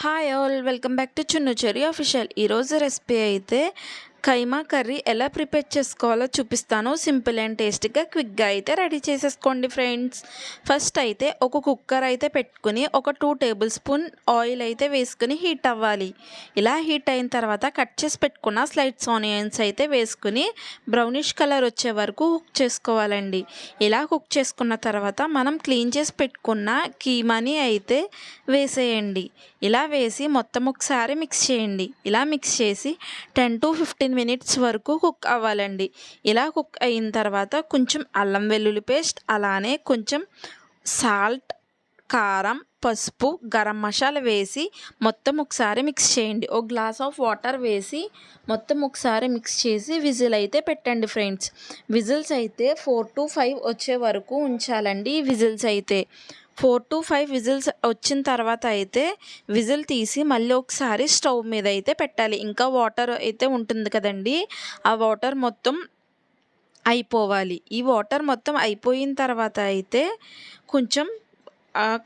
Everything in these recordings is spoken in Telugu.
Hi all, welcome back to Chunnu Cherry official. ఈరోజు రెసిపీ అయితే కైమా కర్రీ ఎలా ప్రిపేర్ చేసుకోవాలో చూపిస్తాను. సింపుల్ అండ్ టేస్టీగా క్విక్గా అయితే రెడీ చేసేసుకోండి ఫ్రెండ్స్. ఫస్ట్ అయితే ఒక కుక్కర్ అయితే పెట్టుకుని ఒక 2 టేబుల్ స్పూన్ ఆయిల్ అయితే వేసుకుని హీట్ అవ్వాలి. ఇలా హీట్ అయిన తర్వాత కట్ చేసి పెట్టుకున్న స్లైడ్స్ ఆనియన్స్ అయితే వేసుకుని బ్రౌనిష్ కలర్ వచ్చే వరకు కుక్ చేసుకోవాలండి. ఇలా కుక్ చేసుకున్న తర్వాత మనం క్లీన్ చేసి పెట్టుకున్న కీమాని అయితే వేసేయండి. ఇలా వేసి మొత్తం ఒకసారి మిక్స్ చేయండి. ఇలా మిక్స్ చేసి 10 to 15 మినిట్స్ వరకు కుక్ అవ్వాలండి. ఇలా కుక్ అయిన తర్వాత కొంచెం అల్లం వెల్లుల్లి పేస్ట్, అలానే కొంచెం సాల్ట్, కారం, పసుపు, గరం మసాలా వేసి మొత్తం ఒకసారి మిక్స్ చేయండి. ఒక గ్లాస్ ఆఫ్ వాటర్ వేసి మొత్తం ఒకసారి మిక్స్ చేసి విజిల్ అయితే పెట్టండి ఫ్రెండ్స్. విజిల్స్ అయితే 4 to 5 వచ్చే వరకు ఉంచాలండి. విజిల్స్ అయితే 4 to 5 విజిల్స్ వచ్చిన తర్వాత అయితే విజిల్ తీసి మళ్ళీ ఒకసారి స్టవ్ మీద అయితే పెట్టాలి. ఇంకా వాటర్ అయితే ఉంటుంది కదండి, ఆ వాటర్ మొత్తం అయిపోవాలి. ఈ వాటర్ మొత్తం అయిపోయిన తర్వాత అయితే కొంచెం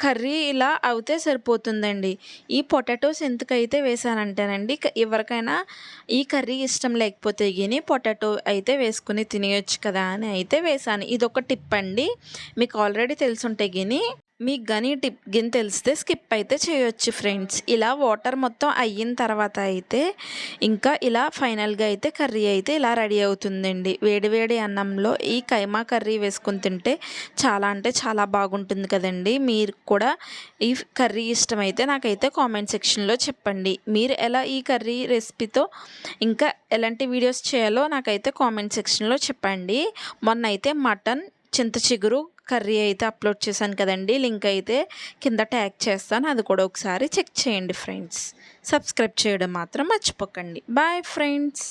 కర్రీ ఇలా అవుతే సరిపోతుందండి. ఈ పొటాటోస్ ఎందుకైతే వేసానంటేనండి, ఎవరికైనా ఈ కర్రీ ఇష్టం లేకపోతే గిని పొటాటో అయితే వేసుకుని తినేయొచ్చు కదా అని అయితే వేసాను. ఇదొక టిప్ అండి. మీకు ఆల్రెడీ తెలుసుంటే గిని మీకు కానీ టిప్ గిని తెలిస్తే స్కిప్ అయితే చేయొచ్చు ఫ్రెండ్స్. ఇలా వాటర్ మొత్తం అయిన తర్వాత అయితే ఇంకా ఇలా ఫైనల్గా అయితే కర్రీ అయితే ఇలా రెడీ అవుతుందండి. వేడివేడి అన్నంలో ఈ కైమా కర్రీ వేసుకుని తింటే చాలా అంటే చాలా బాగుంటుంది కదండి. మీరు కూడా ఈ కర్రీ ఇష్టమైతే నాకైతే కామెంట్ సెక్షన్లో చెప్పండి. మీరు ఎలా ఈ కర్రీ రెసిపీతో ఇంకా ఎలాంటి వీడియోస్ చేయాలో నాకైతే కామెంట్ సెక్షన్లో చెప్పండి. మొన్న అయితే మటన్ చింత చిగురు కర్రీ అయితే అప్లోడ్ చేశాను కదండి. లింక్ అయితే కింద ట్యాగ్ చేస్తాను, అది కూడా ఒకసారి చెక్ చేయండి ఫ్రెండ్స్. సబ్స్క్రైబ్ చేయడం మాత్రం మర్చిపోకండి. Bye friends.